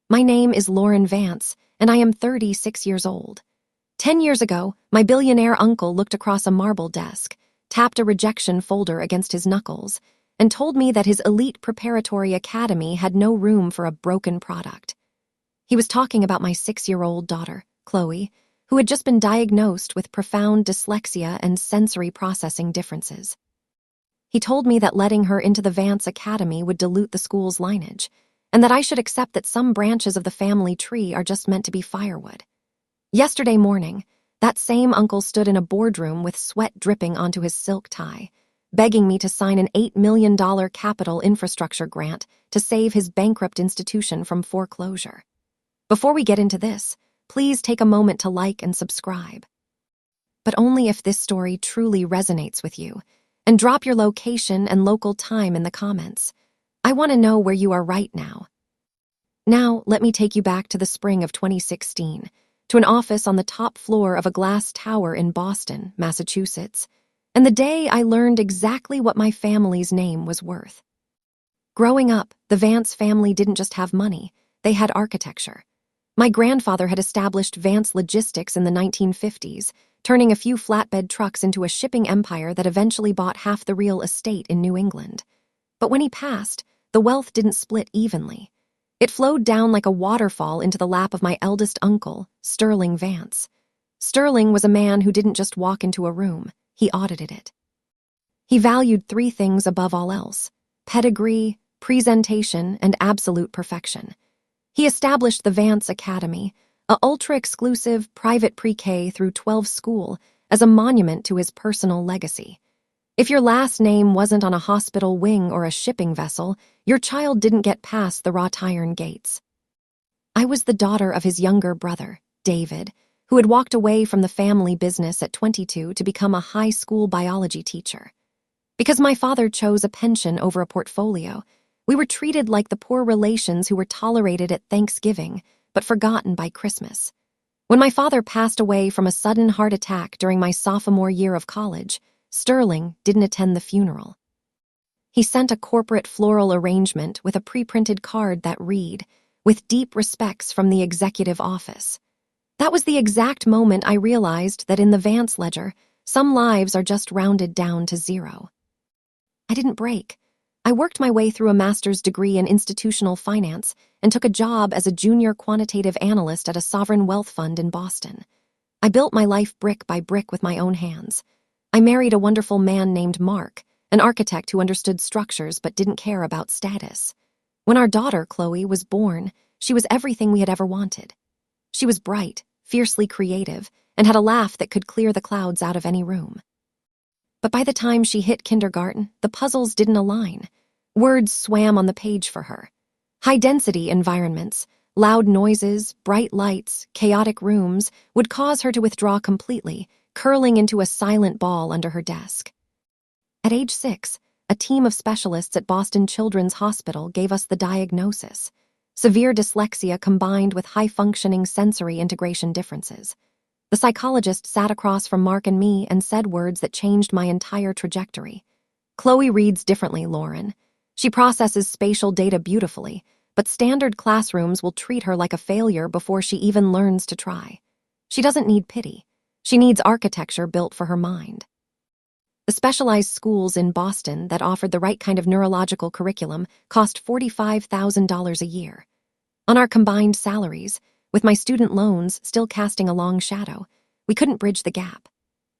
My name is Lauren Vance, and I am 36 years old. 10 years ago, my billionaire uncle looked across a marble desk, tapped a rejection folder against his knuckles, and told me that his elite preparatory academy had no room for a broken product. He was talking about my 6-year-old daughter, Chloe, who had just been diagnosed with profound dyslexia and sensory processing differences. He told me that letting her into the Vance Academy would dilute the school's lineage, and that I should accept that some branches of the family tree are just meant to be firewood. Yesterday morning, that same uncle stood in a boardroom with sweat dripping onto his silk tie, begging me to sign an $8 million capital infrastructure grant to save his bankrupt institution from foreclosure. Before we get into this, please take a moment to like and subscribe. But only if this story truly resonates with you, and drop your location and local time in the comments. I want to know where you are right now. Now, let me take you back to the spring of 2016, to an office on the top floor of a glass tower in Boston, Massachusetts, and the day I learned exactly what my family's name was worth. Growing up, the Vance family didn't just have money, they had architecture. My grandfather had established Vance Logistics in the 1950s, turning a few flatbed trucks into a shipping empire that eventually bought half the real estate in New England. But when he passed, the wealth didn't split evenly. It flowed down like a waterfall into the lap of my eldest uncle, Sterling Vance. Sterling was a man who didn't just walk into a room, he audited it. He valued 3 things above all else: pedigree, presentation, and absolute perfection. He established the Vance Academy, a ultra-exclusive private pre-K through 12 school, as a monument to his personal legacy. If your last name wasn't on a hospital wing or a shipping vessel, your child didn't get past the wrought iron gates. I was the daughter of his younger brother, David, who had walked away from the family business at 22 to become a high school biology teacher. Because my father chose a pension over a portfolio, we were treated like the poor relations who were tolerated at Thanksgiving, but forgotten by Christmas. When my father passed away from a sudden heart attack during my sophomore year of college, Sterling didn't attend the funeral. He sent a corporate floral arrangement with a pre-printed card that read, "With deep respects from the executive office." That was the exact moment I realized that in the Vance ledger, some lives are just rounded down to 0. I didn't break. I worked my way through a master's degree in institutional finance and took a job as a junior quantitative analyst at a sovereign wealth fund in Boston. I built my life brick by brick with my own hands. I married a wonderful man named Mark, an architect who understood structures but didn't care about status. When our daughter, Chloe, was born, she was everything we had ever wanted. She was bright, fiercely creative, and had a laugh that could clear the clouds out of any room. But by the time she hit kindergarten, the puzzles didn't align. Words swam on the page for her. High-density environments, loud noises, bright lights, chaotic rooms would cause her to withdraw completely, curling into a silent ball under her desk. At age 6, a team of specialists at Boston Children's Hospital gave us the diagnosis: severe dyslexia combined with high-functioning sensory integration differences. The psychologist sat across from Mark and me and said words that changed my entire trajectory. "Chloe reads differently, Lauren. She processes spatial data beautifully, but standard classrooms will treat her like a failure before she even learns to try. She doesn't need pity. She needs architecture built for her mind." The specialized schools in Boston that offered the right kind of neurological curriculum cost $45,000 a year. On our combined salaries, with my student loans still casting a long shadow, we couldn't bridge the gap.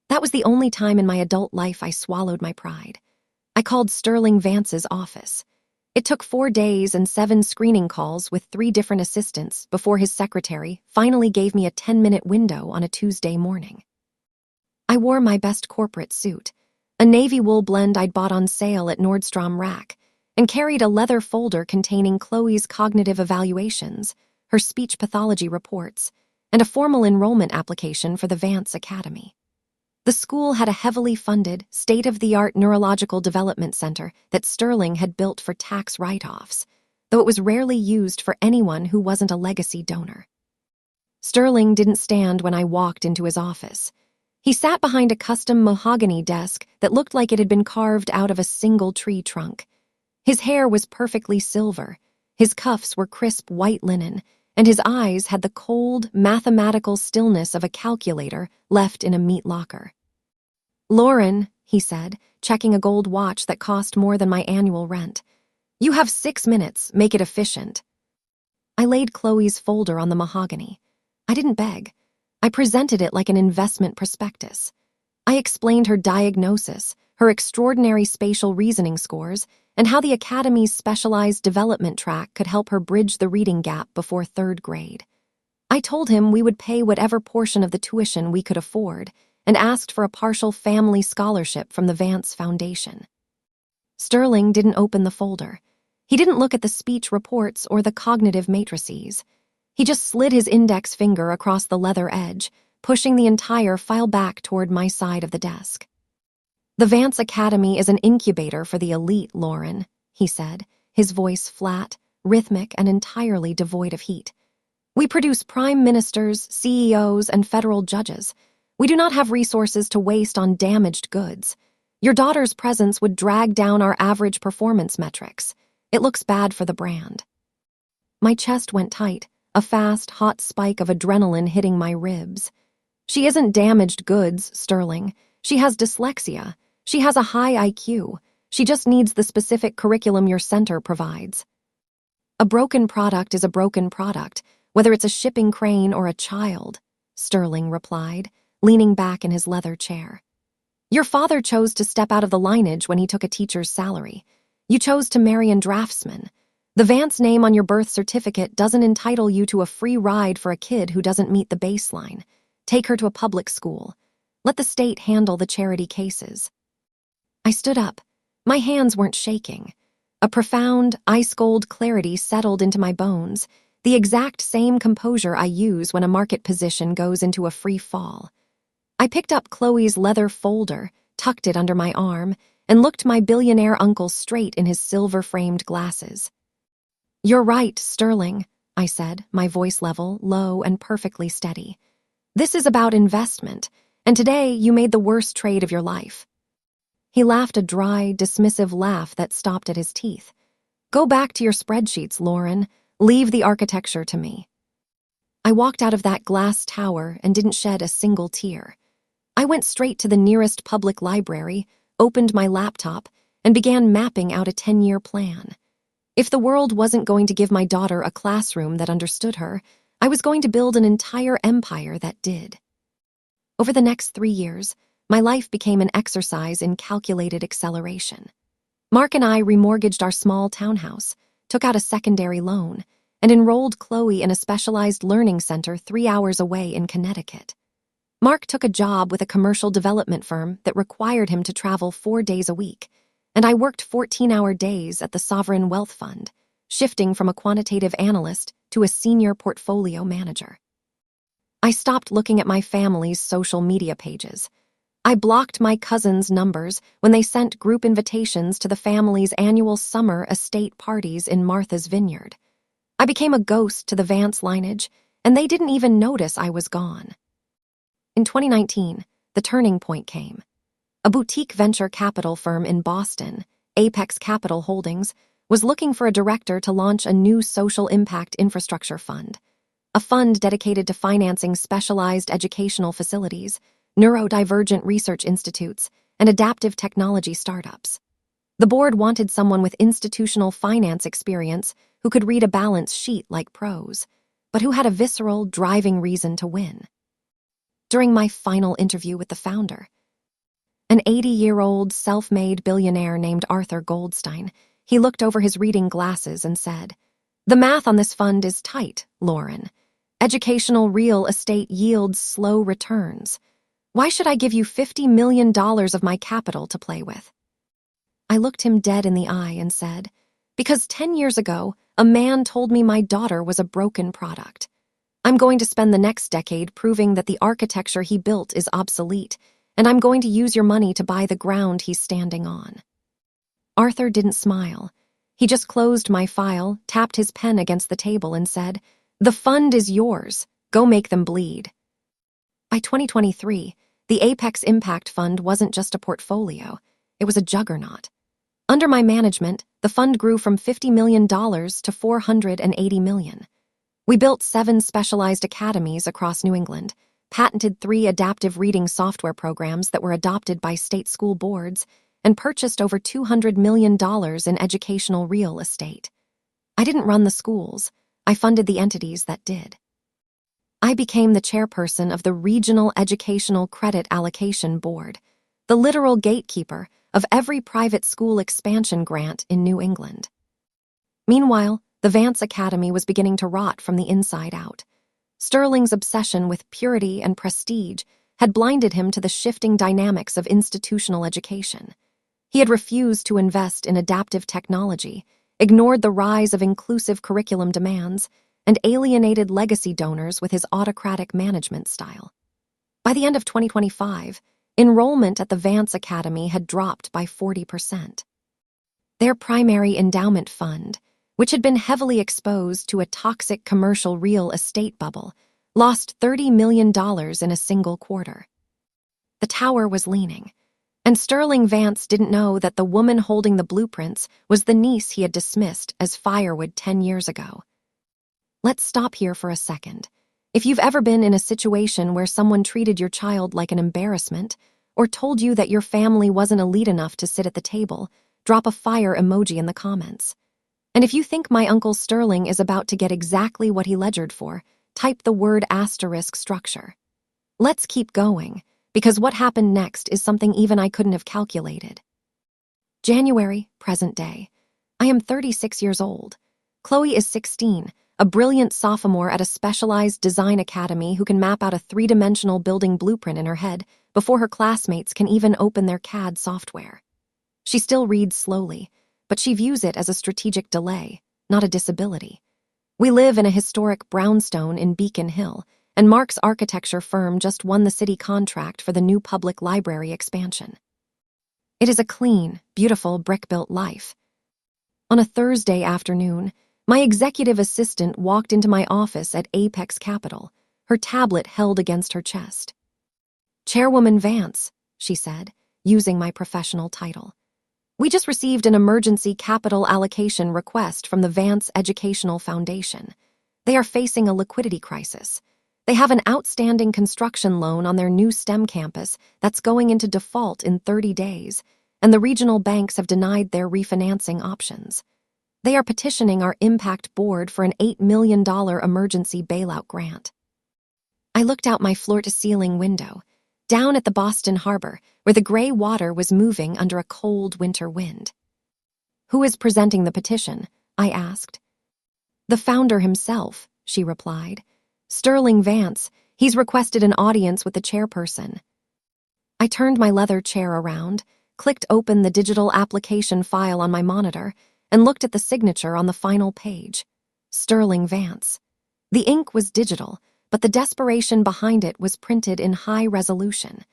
That was the only time in my adult life I swallowed my pride. I called Sterling Vance's office. It took 4 days and 7 screening calls with 3 different assistants before his secretary finally gave me a 10-minute window on a Tuesday morning. I wore my best corporate suit, a navy wool blend I'd bought on sale at Nordstrom Rack, and carried a leather folder containing Chloe's cognitive evaluations, her speech pathology reports, and a formal enrollment application for the Vance Academy. The school had a heavily funded, state-of-the-art neurological development center that Sterling had built for tax write-offs, though it was rarely used for anyone who wasn't a legacy donor. Sterling didn't stand when I walked into his office. He sat behind a custom mahogany desk that looked like it had been carved out of a single tree trunk. His hair was perfectly silver, His cuffs were crisp white linen, and his eyes had the cold, mathematical stillness of a calculator left in a meat locker. "Lauren," he said, checking a gold watch that cost more than my annual rent. "You have 6 minutes, make it efficient." I laid Chloe's folder on the mahogany. I didn't beg. I presented it like an investment prospectus. I explained her diagnosis, her extraordinary spatial reasoning scores, and how the Academy's specialized development track could help her bridge the reading gap before 3rd grade. I told him we would pay whatever portion of the tuition we could afford, and asked for a partial family scholarship from the Vance Foundation. Sterling didn't open the folder. He didn't look at the speech reports or the cognitive matrices. He just slid his index finger across the leather edge, pushing the entire file back toward my side of the desk. "The Vance Academy is an incubator for the elite, Lauren," he said, his voice flat, rhythmic, and entirely devoid of heat. "We produce prime ministers, CEOs, and federal judges. We do not have resources to waste on damaged goods. Your daughter's presence would drag down our average performance metrics. It looks bad for the brand." My chest went tight, a fast, hot spike of adrenaline hitting my ribs. "She isn't damaged goods, Sterling. She has dyslexia. She has a high IQ. She just needs the specific curriculum your center provides." "A broken product is a broken product, whether it's a shipping crane or a child," Sterling replied, leaning back in his leather chair. "Your father chose to step out of the lineage when he took a teacher's salary. You chose to marry a draftsman. The Vance name on your birth certificate doesn't entitle you to a free ride for a kid who doesn't meet the baseline. Take her to a public school. Let the state handle the charity cases." I stood up. My hands weren't shaking. A profound, ice-cold clarity settled into my bones, the exact same composure I use when a market position goes into a free fall. I picked up Chloe's leather folder, tucked it under my arm, and looked my billionaire uncle straight in his silver-framed glasses. "You're right, Sterling," I said, my voice level, low, and perfectly steady. "This is about investment, and today you made the worst trade of your life." He laughed a dry, dismissive laugh that stopped at his teeth. "Go back to your spreadsheets, Lauren. Leave the architecture to me." I walked out of that glass tower and didn't shed a single tear. I went straight to the nearest public library, opened my laptop, and began mapping out a 10-year plan. If the world wasn't going to give my daughter a classroom that understood her, I was going to build an entire empire that did. Over the next 3 years, my life became an exercise in calculated acceleration. Mark and I remortgaged our small townhouse, took out a secondary loan, and enrolled Chloe in a specialized learning center 3 hours away in Connecticut. Mark took a job with a commercial development firm that required him to travel 4 days a week, and I worked 14-hour days at the Sovereign Wealth Fund, shifting from a quantitative analyst to a senior portfolio manager. I stopped looking at my family's social media pages. I blocked my cousins' numbers when they sent group invitations to the family's annual summer estate parties in Martha's Vineyard. I became a ghost to the Vance lineage, and they didn't even notice I was gone. In 2019, the turning point came. A boutique venture capital firm in Boston, Apex Capital Holdings, was looking for a director to launch a new social impact infrastructure fund, a fund dedicated to financing specialized educational facilities, neuro-divergent research institutes, and adaptive technology startups. The board wanted someone with institutional finance experience who could read a balance sheet like pros, but who had a visceral, driving reason to win. During my final interview with the founder, an 80-year-old self-made billionaire named Arthur Goldstein, he looked over his reading glasses and said, "The math on this fund is tight, Lauren. Educational real estate yields slow returns. Why should I give you $50 million of my capital to play with?" I looked him dead in the eye and said, "Because 10 years ago, a man told me my daughter was a broken product. I'm going to spend the next decade proving that the architecture he built is obsolete, and I'm going to use your money to buy the ground he's standing on." Arthur didn't smile. He just closed my file, tapped his pen against the table, and said, "The fund is yours. Go make them bleed." By 2023, the Apex Impact Fund wasn't just a portfolio. It was a juggernaut. Under my management, the fund grew from $50 million to $480 million. We built 7 specialized academies across New England, patented 3 adaptive reading software programs that were adopted by state school boards, and purchased over $200 million in educational real estate. I didn't run the schools. I funded the entities that did. I became the chairperson of the Regional Educational Credit Allocation Board, the literal gatekeeper of every private school expansion grant in New England. Meanwhile, the Vance Academy was beginning to rot from the inside out. Sterling's obsession with purity and prestige had blinded him to the shifting dynamics of institutional education. He had refused to invest in adaptive technology, ignored the rise of inclusive curriculum demands, and alienated legacy donors with his autocratic management style. By the end of 2025, enrollment at the Vance Academy had dropped by 40%. Their primary endowment fund, which had been heavily exposed to a toxic commercial real estate bubble, lost $30 million in a single quarter. The tower was leaning, and Sterling Vance didn't know that the woman holding the blueprints was the niece he had dismissed as firewood 10 years ago. Let's stop here for a second. If you've ever been in a situation where someone treated your child like an embarrassment, or told you that your family wasn't elite enough to sit at the table, drop a fire emoji in the comments. And if you think my Uncle Sterling is about to get exactly what he ledgered for, type the word asterisk structure. Let's keep going, because what happened next is something even I couldn't have calculated. January, present day. I am 36 years old. Chloe is 16, a brilliant sophomore at a specialized design academy who can map out a 3-dimensional building blueprint in her head before her classmates can even open their CAD software. She still reads slowly, but she views it as a strategic delay, not a disability. We live in a historic brownstone in Beacon Hill, and Mark's architecture firm just won the city contract for the new public library expansion. It is a clean, beautiful brick-built life. On a Thursday afternoon, my executive assistant walked into my office at Apex Capital, her tablet held against her chest. "Chairwoman Vance," she said, using my professional title. "We just received an emergency capital allocation request from the Vance Educational Foundation. They are facing a liquidity crisis. They have an outstanding construction loan on their new STEM campus that's going into default in 30 days, and the regional banks have denied their refinancing options. They are petitioning our impact board for an $8 million emergency bailout grant." I looked out my floor-to-ceiling window, down at the Boston Harbor, where the gray water was moving under a cold winter wind. "Who is presenting the petition?" I asked. "The founder himself," she replied. "Sterling Vance. He's requested an audience with the chairperson." I turned my leather chair around, clicked open the digital application file on my monitor, and looked at the signature on the final page. Sterling Vance. The ink was digital, but the desperation behind it was printed in high resolution.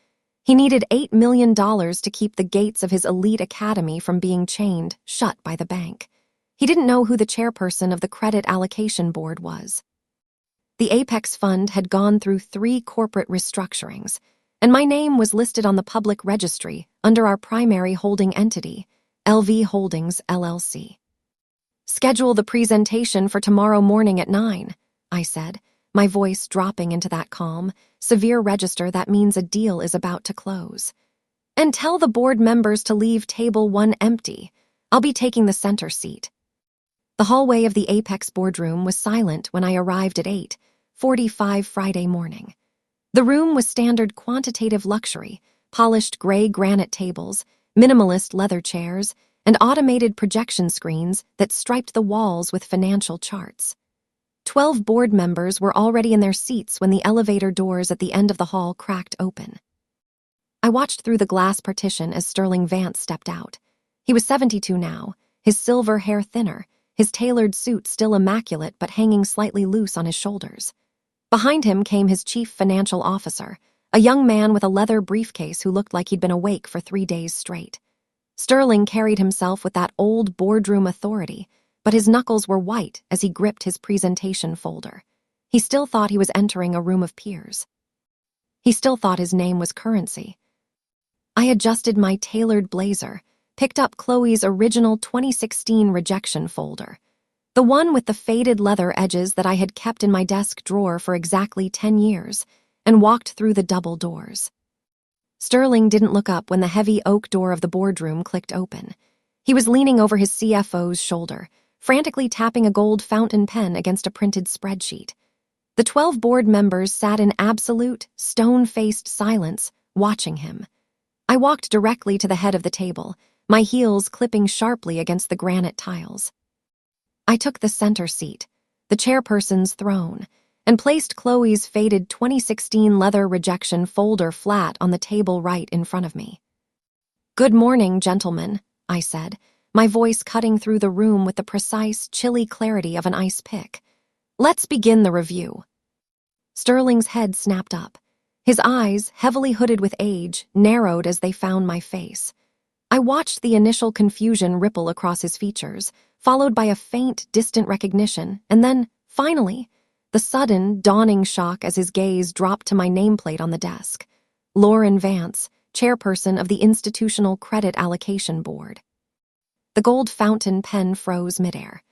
He needed $8 million to keep the gates of his elite academy from being chained shut by the bank. He didn't know who the chairperson of the credit allocation board was. The Apex Fund had gone through 3 corporate restructurings, and my name was listed on the public registry under our primary holding entity, LV Holdings, LLC. "Schedule the presentation for tomorrow morning at 9, I said, my voice dropping into that calm, severe register that means a deal is about to close. "And tell the board members to leave table 1 empty. I'll be taking the center seat." The hallway of the Apex boardroom was silent when I arrived at 8:45 Friday morning. The room was standard quantitative luxury, polished gray granite tables, minimalist leather chairs, and automated projection screens that striped the walls with financial charts. 12 board members were already in their seats when the elevator doors at the end of the hall cracked open. I watched through the glass partition as Sterling Vance stepped out. He was 72 now, his silver hair thinner, his tailored suit still immaculate but hanging slightly loose on his shoulders. Behind him came his chief financial officer, a young man with a leather briefcase who looked like he'd been awake for 3 days straight. Sterling carried himself with that old boardroom authority, but his knuckles were white as he gripped his presentation folder. He still thought he was entering a room of peers. He still thought his name was currency. I adjusted my tailored blazer, picked up Chloe's original 2016 rejection folder, the one with the faded leather edges that I had kept in my desk drawer for exactly 10 years, and walked through the double doors. Sterling didn't look up when the heavy oak door of the boardroom clicked open. He was leaning over his CFO's shoulder, frantically tapping a gold fountain pen against a printed spreadsheet. The 12 board members sat in absolute, stone-faced silence, watching him. I walked directly to the head of the table, my heels clipping sharply against the granite tiles. I took the center seat, the chairperson's throne, and placed Chloe's faded 2016 leather rejection folder flat on the table right in front of me. "Good morning, gentlemen," I said, my voice cutting through the room with the precise, chilly clarity of an ice pick. "Let's begin the review." Sterling's head snapped up. His eyes, heavily hooded with age, narrowed as they found my face. I watched the initial confusion ripple across his features, followed by a faint, distant recognition, and then, finally, the sudden, dawning shock as his gaze dropped to my nameplate on the desk. Lauren Vance, chairperson of the Institutional Credit Allocation Board. The gold fountain pen froze midair.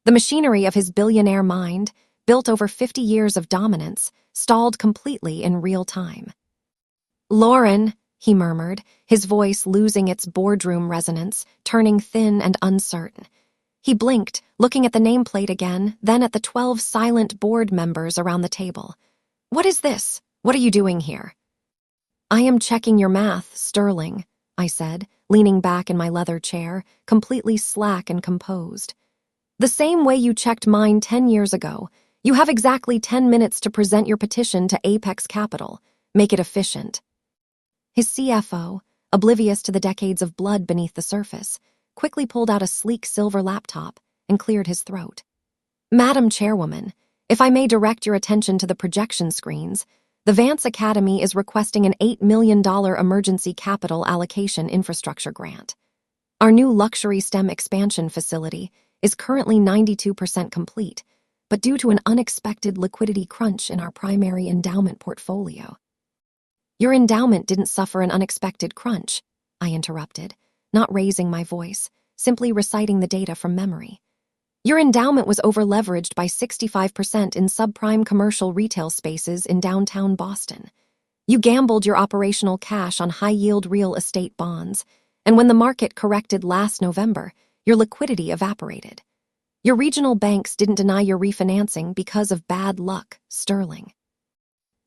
The machinery of his billionaire mind, built over 50 years of dominance, stalled completely in real time. "Lauren," he murmured, his voice losing its boardroom resonance, turning thin and uncertain. He blinked, looking at the nameplate again, then at the 12 silent board members around the table. "What is this? What are you doing here?" "I am checking your math, Sterling," I said, leaning back in my leather chair, completely slack and composed. "The same way you checked mine 10 years ago. You have exactly 10 minutes to present your petition to Apex Capital. Make it efficient." His CFO, oblivious to the decades of blood beneath the surface, quickly pulled out a sleek silver laptop and cleared his throat. "Madam Chairwoman, if I may direct your attention to the projection screens, the Vance Academy is requesting an $8 million emergency capital allocation infrastructure grant. Our new luxury STEM expansion facility is currently 92% complete, but due to an unexpected liquidity crunch in our primary endowment portfolio." "Your endowment didn't suffer an unexpected crunch," I interrupted, not raising my voice, simply reciting the data from memory. "Your endowment was over-leveraged by 65% in subprime commercial retail spaces in downtown Boston. You gambled your operational cash on high-yield real estate bonds, and when the market corrected last November, your liquidity evaporated. Your regional banks didn't deny your refinancing because of bad luck, Sterling.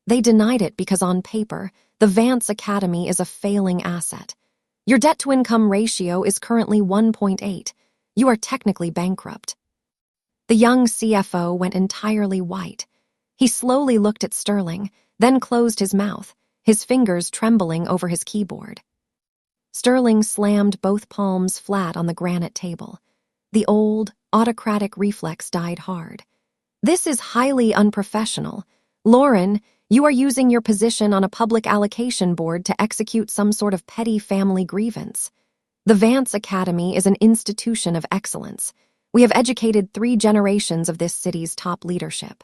They denied it because on paper, the Vance Academy is a failing asset. Your debt-to-income ratio is currently 1.8. You are technically bankrupt." The young CFO went entirely white. He slowly looked at Sterling, then closed his mouth, his fingers trembling over his keyboard. Sterling slammed both palms flat on the granite table. The old, autocratic reflex died hard. "This is highly unprofessional. Lauren, you are using your position on a public allocation board to execute some sort of petty family grievance. The Vance Academy is an institution of excellence. We have educated 3 generations of this city's top leadership.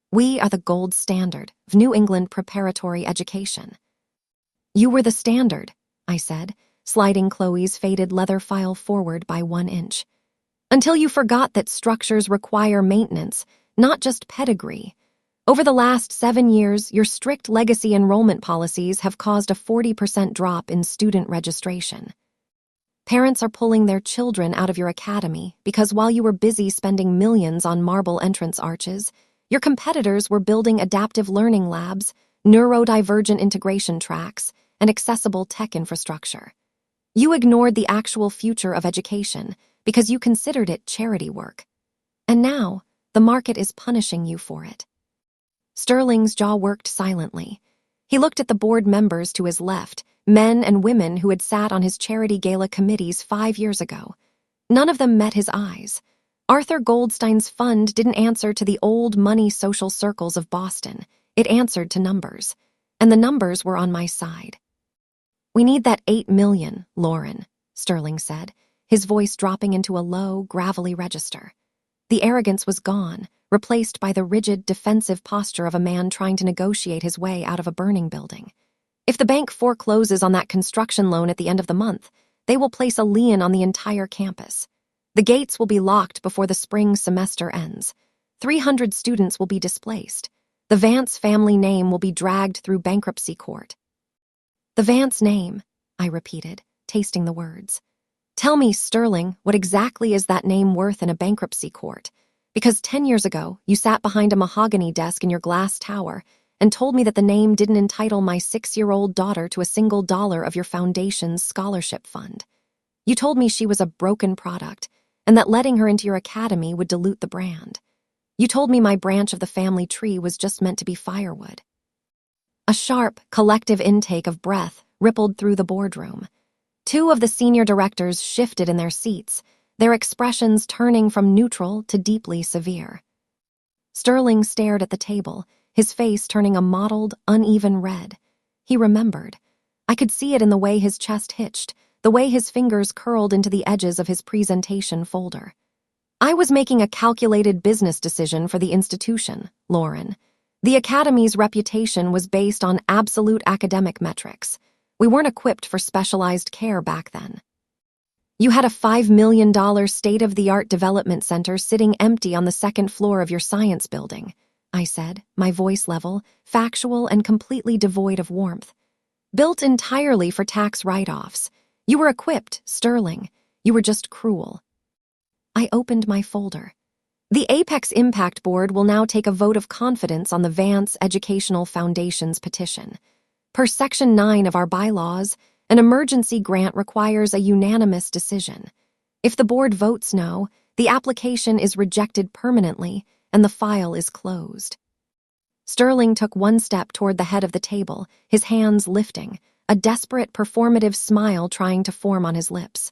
We are the gold standard of New England preparatory education." "You were the standard," I said, sliding Chloe's faded leather file forward by 1 inch. "Until you forgot that structures require maintenance, not just pedigree. Over the last 7 years, your strict legacy enrollment policies have caused a 40% drop in student registration. Parents are pulling their children out of your academy because while you were busy spending millions on marble entrance arches, your competitors were building adaptive learning labs, neuro-divergent integration tracks, and accessible tech infrastructure. You ignored the actual future of education because you considered it charity work. And now, the market is punishing you for it." Sterling's jaw worked silently. He looked at the board members to his left, men and women who had sat on his charity gala committees 5 years ago. None of them met his eyes. Arthur Goldstein's fund didn't answer to the old money social circles of Boston. It answered to numbers. And the numbers were on my side. "We need that 8 million, Lauren," Sterling said, his voice dropping into a low, gravelly register. The arrogance was gone, replaced by the rigid, defensive posture of a man trying to negotiate his way out of a burning building. "If the bank forecloses on that construction loan at the end of the month, they will place a lien on the entire campus. The gates will be locked before the spring semester ends. 300 students will be displaced. The Vance family name will be dragged through bankruptcy court. The Vance name, I repeated, tasting the words. Tell me, Sterling, what exactly is that name worth in a bankruptcy court? Because 10 years ago, you sat behind a mahogany desk in your glass tower and told me that the name didn't entitle my 6-year-old daughter to a single dollar of your foundation's scholarship fund. You told me she was a broken product and that letting her into your academy would dilute the brand. You told me my branch of the family tree was just meant to be firewood. A sharp, collective intake of breath rippled through the boardroom. 2 of the senior directors shifted in their seats, their expressions turning from neutral to deeply severe. Sterling stared at the table, his face turning a mottled, uneven red. He remembered. I could see it in the way his chest hitched, the way his fingers curled into the edges of his presentation folder. I was making a calculated business decision for the institution, Lauren. The academy's reputation was based on absolute academic metrics. We weren't equipped for specialized care back then. You had a $5 million state-of-the-art development center sitting empty on the 2nd floor of your science building, I said, my voice level, factual and completely devoid of warmth. Built entirely for tax write-offs. You were equipped, Sterling. You were just cruel. I opened my folder. The Apex Impact Board will now take a vote of confidence on the Vance Educational Foundation's petition. Per Section 9 of our bylaws, an emergency grant requires a unanimous decision. If the board votes no, the application is rejected permanently and the file is closed. Sterling took one step toward the head of the table, his hands lifting, a desperate performative smile trying to form on his lips.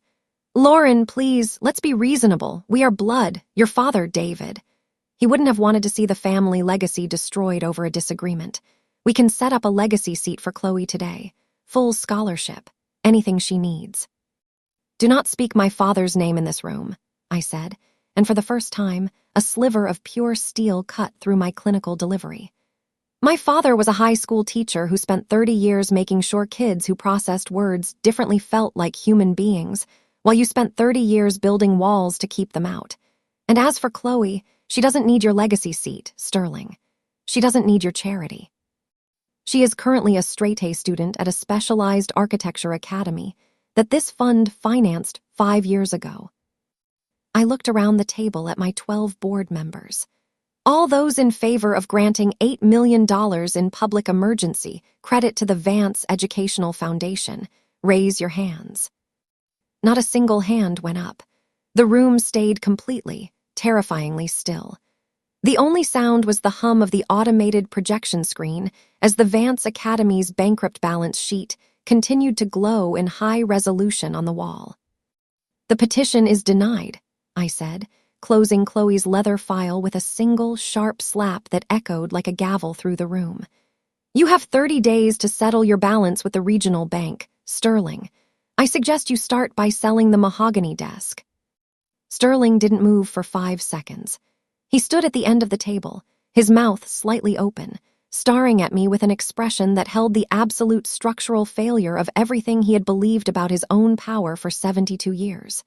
Lauren, please, let's be reasonable. We are blood. Your father, David. He wouldn't have wanted to see the family legacy destroyed over a disagreement. We can set up a legacy seat for Chloe today. Full scholarship. Anything she needs. Do not speak my father's name in this room, I said, and for the first time, a sliver of pure steel cut through my clinical delivery. My father was a high school teacher who spent 30 years making sure kids who processed words differently felt like human beings, while you spent 30 years building walls to keep them out. And as for Chloe, she doesn't need your legacy seat, Sterling. She doesn't need your charity. She is currently a straight-A student at a specialized architecture academy that this fund financed 5 years ago. I looked around the table at my 12 board members. All those in favor of granting $8 million in public emergency credit to the Vance Educational Foundation, raise your hands. Not a single hand went up. The room stayed completely, terrifyingly still. The only sound was the hum of the automated projection screen as the Vance Academy's bankrupt balance sheet continued to glow in high resolution on the wall. The petition is denied, I said, closing Chloe's leather file with a single sharp slap that echoed like a gavel through the room. You have 30 days to settle your balance with the regional bank, Sterling. I suggest you start by selling the mahogany desk. Sterling didn't move for 5 seconds. He stood at the end of the table, his mouth slightly open, staring at me with an expression that held the absolute structural failure of everything he had believed about his own power for 72 years.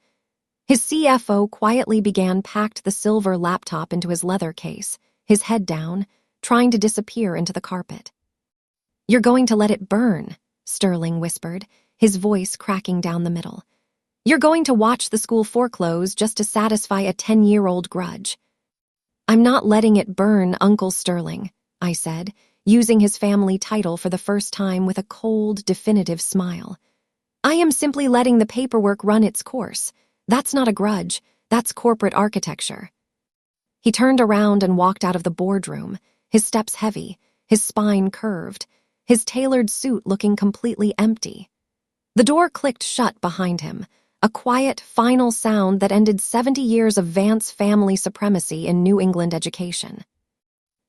His CFO quietly packed the silver laptop into his leather case, his head down, trying to disappear into the carpet. You're going to let it burn, Sterling whispered, his voice cracking down the middle. You're going to watch the school foreclose just to satisfy a 10-year-old grudge. I'm not letting it burn, Uncle Sterling, I said, using his family title for the first time with a cold, definitive smile. I am simply letting the paperwork run its course. That's not a grudge, that's corporate architecture. He turned around and walked out of the boardroom, his steps heavy, his spine curved, his tailored suit looking completely empty. The door clicked shut behind him, a quiet, final sound that ended 70 years of Vance family supremacy in New England education.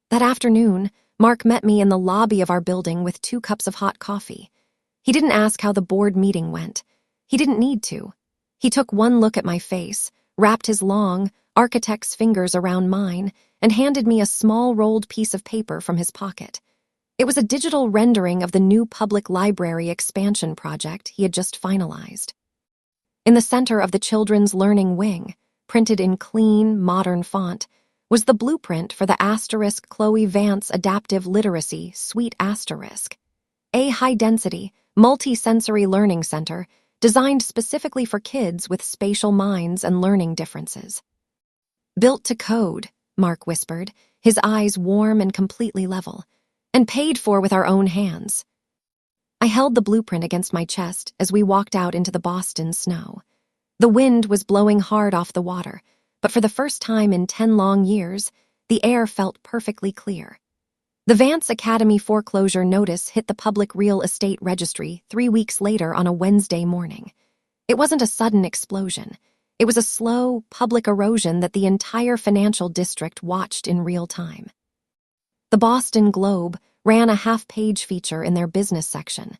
That afternoon, Mark met me in the lobby of our building with 2 cups of hot coffee. He didn't ask how the board meeting went. He didn't need to. He took one look at my face, wrapped his long, architect's fingers around mine, and handed me a small rolled piece of paper from his pocket. It was a digital rendering of the new public library expansion project he had just finalized. In the center of the children's learning wing, printed in clean, modern font, was the blueprint for the * Chloe Vance Adaptive Literacy Suite *, a high-density, multi-sensory learning center designed specifically for kids with spatial minds and learning differences. "Built to code," Mark whispered, his eyes warm and completely level, "and paid for with our own hands." I held the blueprint against my chest as we walked out into the Boston snow. The wind was blowing hard off the water, but for the first time in 10 long years, the air felt perfectly clear. The Vance Academy foreclosure notice hit the public real estate registry 3 weeks later on a Wednesday morning. It wasn't a sudden explosion. It was a slow, public erosion that the entire financial district watched in real time. The Boston Globe ran a half-page feature in their business section.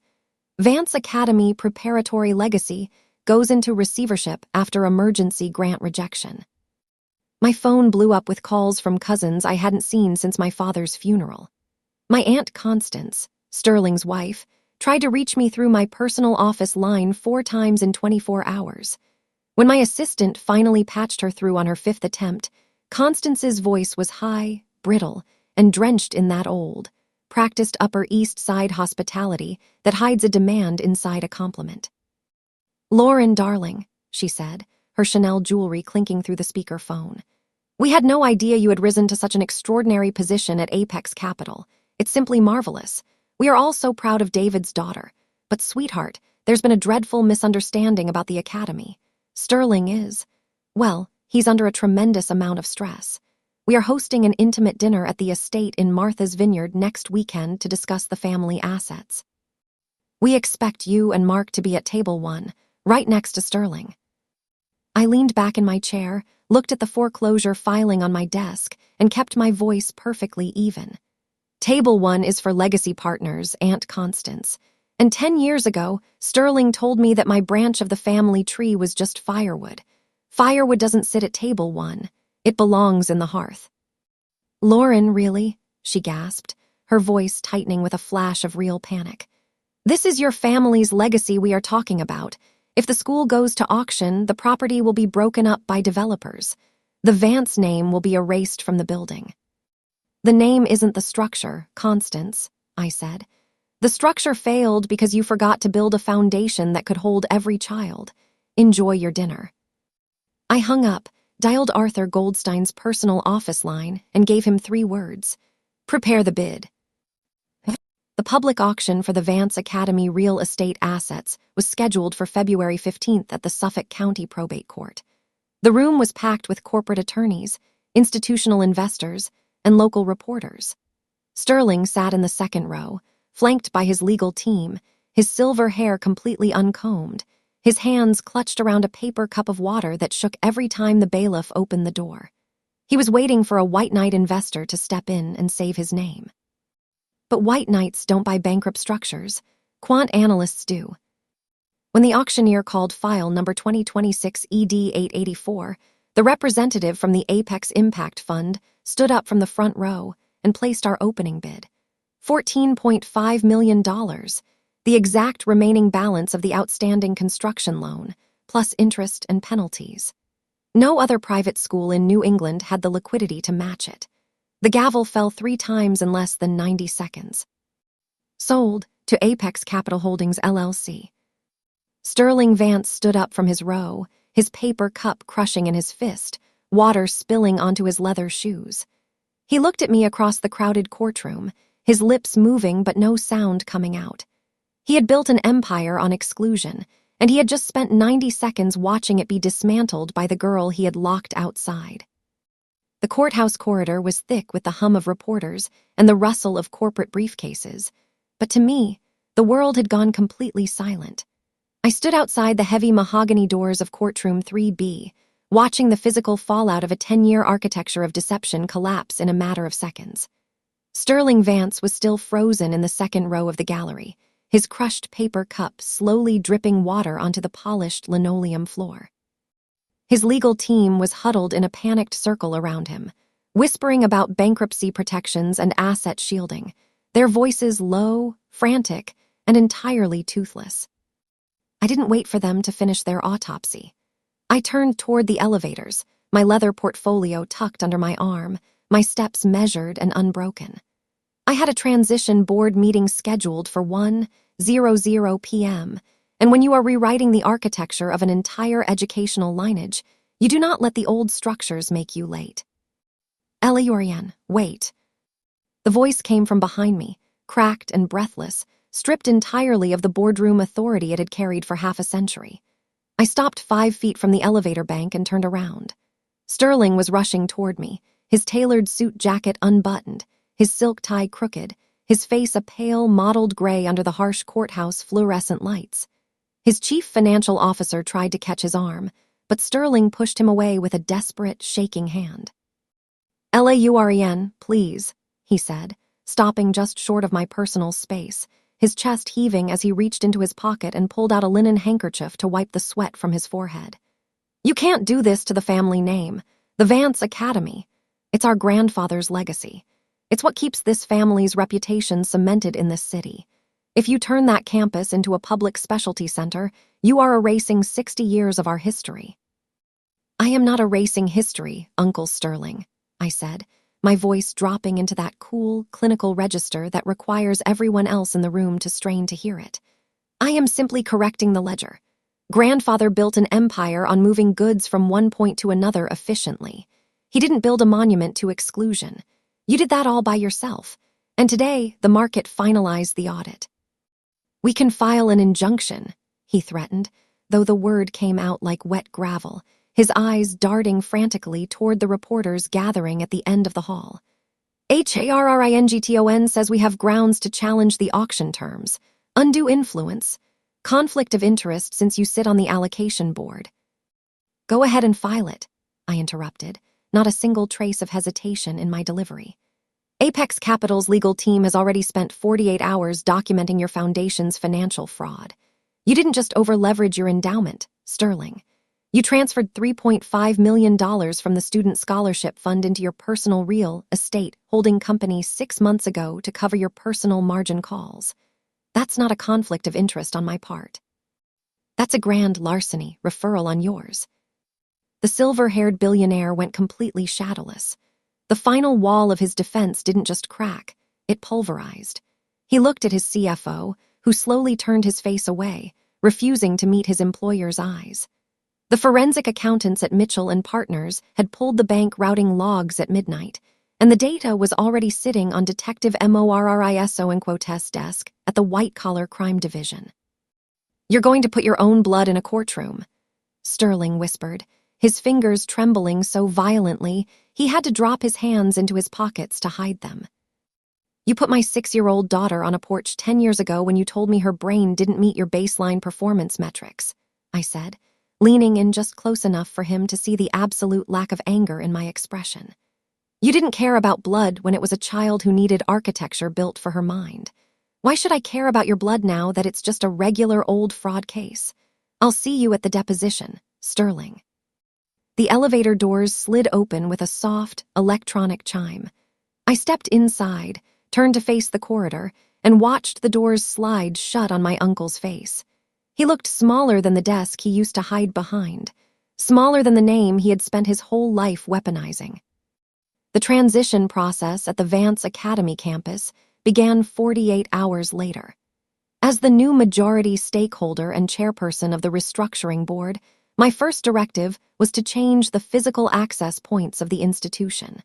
"Vance Academy Preparatory Legacy goes into receivership after emergency grant rejection." My phone blew up with calls from cousins I hadn't seen since my father's funeral. My Aunt Constance, Sterling's wife, tried to reach me through my personal office line 4 times in 24 hours. When my assistant finally patched her through on her 5th attempt, Constance's voice was high, brittle, and drenched in that old, practiced Upper East Side hospitality that hides a demand inside a compliment. "Lauren, darling," she said, her Chanel jewelry clinking through the speaker phone. "We had no idea you had risen to such an extraordinary position at Apex Capital. It's simply marvelous. We are all so proud of David's daughter. But, sweetheart, there's been a dreadful misunderstanding about the academy. Sterling is, well, he's under a tremendous amount of stress. We are hosting an intimate dinner at the estate in Martha's Vineyard next weekend to discuss the family assets. We expect you and Mark to be at table 1, right next to Sterling." I leaned back in my chair, looked at the foreclosure filing on my desk, and kept my voice perfectly even. "Table 1 is for legacy partners, Aunt Constance. And 10 years ago, Sterling told me that my branch of the family tree was just firewood. Firewood doesn't sit at table 1. It belongs in the hearth." "Lauren, really?" she gasped, her voice tightening with a flash of real panic. "This is your family's legacy we are talking about. If the school goes to auction, the property will be broken up by developers. The Vance name will be erased from the building." "The name isn't the structure, Constance," I said. "The structure failed because you forgot to build a foundation that could hold every child. Enjoy your dinner." I hung up, dialed Arthur Goldstein's personal office line, and gave him 3 words. "Prepare the bid." The public auction for the Vance Academy real estate assets was scheduled for February 15th at the Suffolk County Probate Court. The room was packed with corporate attorneys, institutional investors, and local reporters. Sterling sat in the 2nd row, flanked by his legal team, his silver hair completely uncombed, his hands clutched around a paper cup of water that shook every time the bailiff opened the door. He was waiting for a white knight investor to step in and save his name. But white knights don't buy bankrupt structures. Quant analysts do. When the auctioneer called file number 2026 ED 884, the representative from the Apex Impact Fund stood up from the front row and placed our opening bid. $14.5 million, the exact remaining balance of the outstanding construction loan, plus interest and penalties. No other private school in New England had the liquidity to match it. The gavel fell 3 times in less than 90 seconds. Sold to Apex Capital Holdings, LLC. Sterling Vance stood up from his row, his paper cup crushing in his fist, water spilling onto his leather shoes. He looked at me across the crowded courtroom, his lips moving but no sound coming out. He had built an empire on exclusion, and he had just spent 90 seconds watching it be dismantled by the girl he had locked outside. The courthouse corridor was thick with the hum of reporters and the rustle of corporate briefcases, but to me, the world had gone completely silent. I stood outside the heavy mahogany doors of courtroom 3B, watching the physical fallout of a 10-year architecture of deception collapse in a matter of seconds. Sterling Vance was still frozen in the 2nd row of the gallery, his crushed paper cup slowly dripping water onto the polished linoleum floor. His legal team was huddled in a panicked circle around him, whispering about bankruptcy protections and asset shielding, their voices low, frantic, and entirely toothless. I didn't wait for them to finish their autopsy. I turned toward the elevators, my leather portfolio tucked under my arm, my steps measured and unbroken. I had a transition board meeting scheduled for 1:00 p.m., and when you are rewriting the architecture of an entire educational lineage, you do not let the old structures make you late. Eliorian, wait. The voice came from behind me, cracked and breathless, stripped entirely of the boardroom authority it had carried for half a century. I stopped 5 feet from the elevator bank and turned around. Sterling was rushing toward me, his tailored suit jacket unbuttoned, his silk tie crooked, his face a pale, mottled gray under the harsh courthouse fluorescent lights. His chief financial officer tried to catch his arm, but Sterling pushed him away with a desperate, shaking hand. "Lauren, please," he said, stopping just short of my personal space, his chest heaving as he reached into his pocket and pulled out a linen handkerchief to wipe the sweat from his forehead. "You can't do this to the family name, the Vance Academy. It's our grandfather's legacy. It's what keeps this family's reputation cemented in this city. If you turn that campus into a public specialty center, you are erasing 60 years of our history." "I am not erasing history, Uncle Sterling," I said, my voice dropping into that cool, clinical register that requires everyone else in the room to strain to hear it. "I am simply correcting the ledger. Grandfather built an empire on moving goods from one point to another efficiently. He didn't build a monument to exclusion. You did that all by yourself, and today the market finalized the audit. We can file an injunction," he threatened, though the word came out like wet gravel, his eyes darting frantically toward the reporters gathering at the end of the hall. "Harrington says we have grounds to challenge the auction terms, undue influence, conflict of interest since you sit on the allocation board." "Go ahead and file it," I interrupted, not a single trace of hesitation in my delivery. "Apex Capital's legal team has already spent 48 hours documenting your foundation's financial fraud. You didn't just over-leverage your endowment, Sterling. You transferred $3.5 million from the Student Scholarship Fund into your personal real estate holding company 6 months ago to cover your personal margin calls. That's not a conflict of interest on my part. That's a grand larceny referral on yours." The silver-haired billionaire went completely shadowless. The final wall of his defense didn't just crack, it pulverized. He looked at his CFO, who slowly turned his face away, refusing to meet his employer's eyes. The forensic accountants at Mitchell and Partners had pulled the bank routing logs at midnight, and the data was already sitting on Detective Morris's desk at the White-Collar Crime Division. "You're going to put your own blood in a courtroom," Sterling whispered, his fingers trembling so violently he had to drop his hands into his pockets to hide them. "You put my 6-year-old daughter on a porch 10 years ago when you told me her brain didn't meet your baseline performance metrics," I said, leaning in just close enough for him to see the absolute lack of anger in my expression. "You didn't care about blood when it was a child who needed architecture built for her mind. Why should I care about your blood now that it's just a regular old fraud case? I'll see you at the deposition, Sterling." The elevator doors slid open with a soft, electronic chime. I stepped inside, turned to face the corridor, and watched the doors slide shut on my uncle's face. He looked smaller than the desk he used to hide behind, smaller than the name he had spent his whole life weaponizing. The transition process at the Vance Academy campus began 48 hours later. As the new majority stakeholder and chairperson of the restructuring board, my first directive was to change the physical access points of the institution.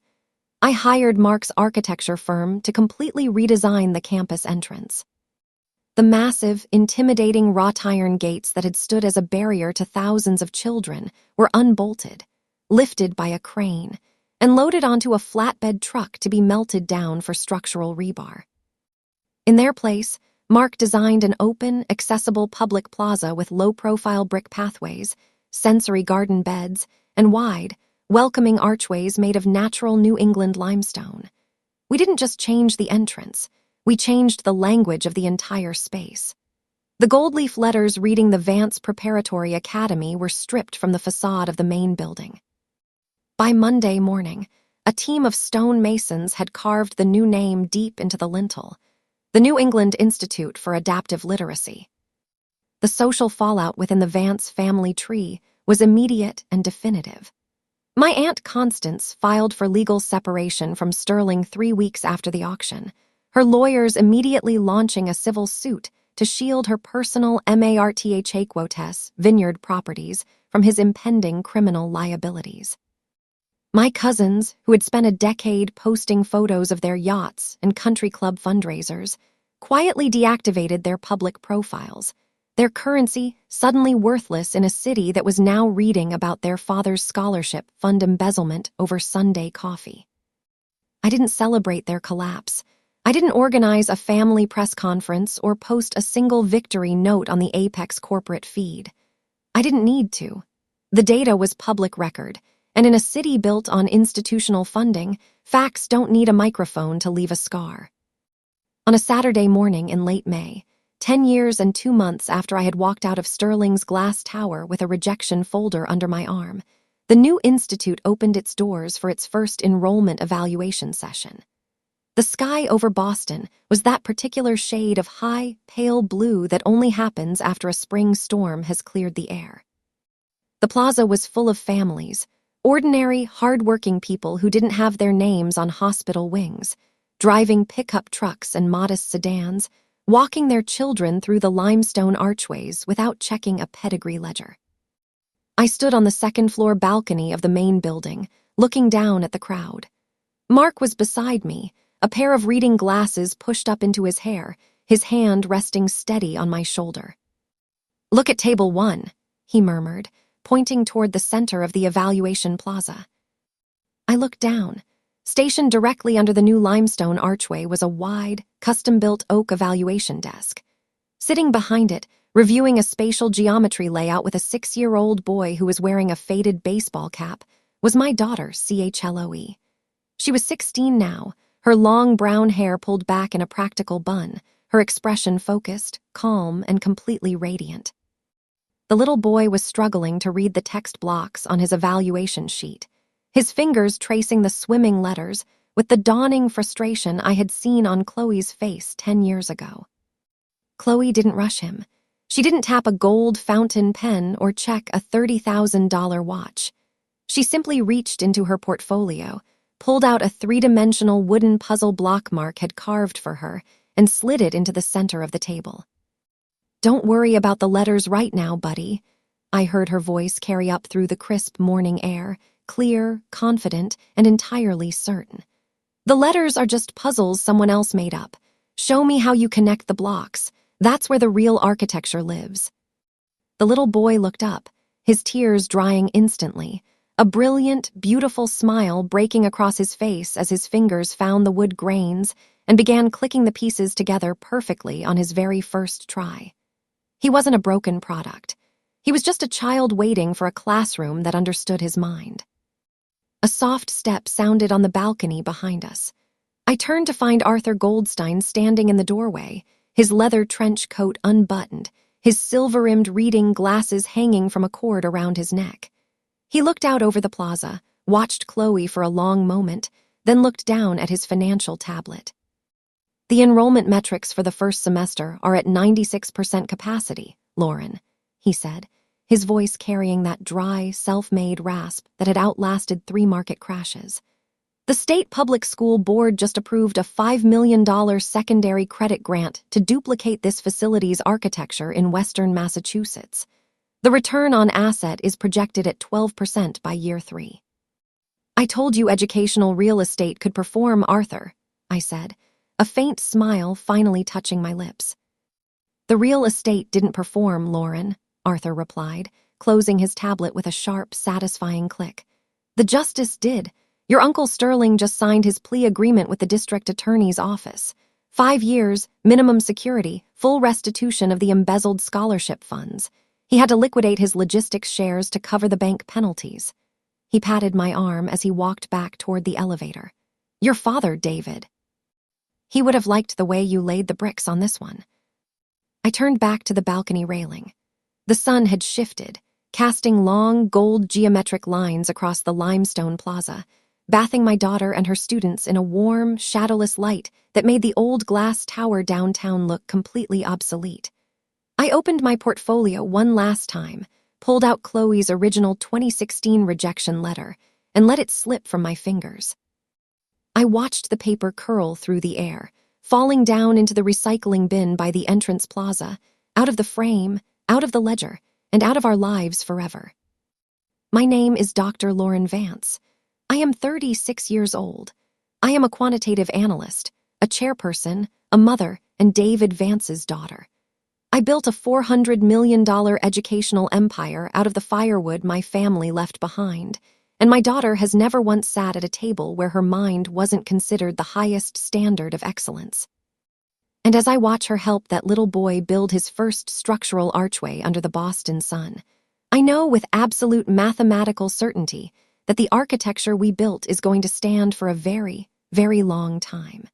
I hired Mark's architecture firm to completely redesign the campus entrance. The massive, intimidating wrought iron gates that had stood as a barrier to thousands of children were unbolted, lifted by a crane, and loaded onto a flatbed truck to be melted down for structural rebar. In their place, Mark designed an open, accessible public plaza with low-profile brick pathways, sensory garden beds, and wide, welcoming archways made of natural New England limestone. We didn't just change the entrance, we changed the language of the entire space. The gold leaf letters reading the Vance Preparatory Academy were stripped from the facade of the main building. By Monday morning, a team of stone masons had carved the new name deep into the lintel, the New England Institute for Adaptive Literacy. The social fallout within the Vance family tree was immediate and definitive. My Aunt Constance filed for legal separation from Sterling 3 weeks after the auction, her lawyers immediately launching a civil suit to shield her personal martha vineyard properties from his impending criminal liabilities. My cousins, who had spent a decade posting photos of their yachts and country club fundraisers, quietly deactivated their public profiles, their currency suddenly worthless in a city that was now reading about their father's scholarship fund embezzlement over Sunday coffee. I didn't celebrate their collapse. I didn't organize a family press conference or post a single victory note on the Apex corporate feed. I didn't need to. The data was public record, and in a city built on institutional funding, facts don't need a microphone to leave a scar. On a Saturday morning in late May, 10 years and 2 months after I had walked out of Sterling's glass tower with a rejection folder under my arm, the new institute opened its doors for its first enrollment evaluation session. The sky over Boston was that particular shade of high, pale blue that only happens after a spring storm has cleared the air. The plaza was full of families, ordinary, hard-working people who didn't have their names on hospital wings, driving pickup trucks and modest sedans, walking their children through the limestone archways without checking a pedigree ledger. I stood on the second-floor balcony of the main building, looking down at the crowd. Mark was beside me, a pair of reading glasses pushed up into his hair, his hand resting steady on my shoulder. "Look at table 1, he murmured, pointing toward the center of the evaluation plaza. I looked down. Stationed directly under the new limestone archway was a wide, custom-built oak evaluation desk. Sitting behind it, reviewing a spatial geometry layout with a 6-year-old boy who was wearing a faded baseball cap, was my daughter, Chloe. She was 16 now, her long brown hair pulled back in a practical bun, her expression focused, calm, and completely radiant. The little boy was struggling to read the text blocks on his evaluation sheet, his fingers tracing the swimming letters with the dawning frustration I had seen on Chloe's face 10 years ago. Chloe didn't rush him. She didn't tap a gold fountain pen or check a $30,000 watch. She simply reached into her portfolio, pulled out a 3-dimensional wooden puzzle block Mark had carved for her, and slid it into the center of the table. "Don't worry about the letters right now, buddy," I heard her voice carry up through the crisp morning air, clear, confident, and entirely certain. "The letters are just puzzles someone else made up. Show me how you connect the blocks. That's where the real architecture lives." The little boy looked up, his tears drying instantly, a brilliant, beautiful smile breaking across his face as his fingers found the wood grains and began clicking the pieces together perfectly on his very first try. He wasn't a broken product. He was just a child waiting for a classroom that understood his mind. A soft step sounded on the balcony behind us. I turned to find Arthur Goldstein standing in the doorway, his leather trench coat unbuttoned, his silver-rimmed reading glasses hanging from a cord around his neck. He looked out over the plaza, watched Chloe for a long moment, then looked down at his financial tablet. "The enrollment metrics for the first semester are at 96% capacity, Lauren," he said, his voice carrying that dry, self-made rasp that had outlasted 3 market crashes. "The state public school board just approved a $5 million secondary credit grant to duplicate this facility's architecture in western Massachusetts. The return on asset is projected at 12% by year 3. "I told you educational real estate could perform, Arthur," I said, a faint smile finally touching my lips. "The real estate didn't perform, Lauren," Arthur replied, closing his tablet with a sharp, satisfying click. "The justice did. Your Uncle Sterling just signed his plea agreement with the district attorney's office. 5 years, minimum security, full restitution of the embezzled scholarship funds. He had to liquidate his logistics shares to cover the bank penalties." He patted my arm as he walked back toward the elevator. "Your father, David. He would have liked the way you laid the bricks on this one." I turned back to the balcony railing. The sun had shifted, casting long, gold geometric lines across the limestone plaza, bathing my daughter and her students in a warm, shadowless light that made the old glass tower downtown look completely obsolete. I opened my portfolio one last time, pulled out Chloe's original 2016 rejection letter, and let it slip from my fingers. I watched the paper curl through the air, falling down into the recycling bin by the entrance plaza, out of the frame, out of the ledger, and out of our lives forever. My name is Dr. Lauren Vance. I am 36 years old. I am a quantitative analyst, a chairperson, a mother, and David Vance's daughter. I built a $400 million educational empire out of the firewood my family left behind, and my daughter has never once sat at a table where her mind wasn't considered the highest standard of excellence. And as I watch her help that little boy build his first structural archway under the Boston sun, I know with absolute mathematical certainty that the architecture we built is going to stand for a very, very long time.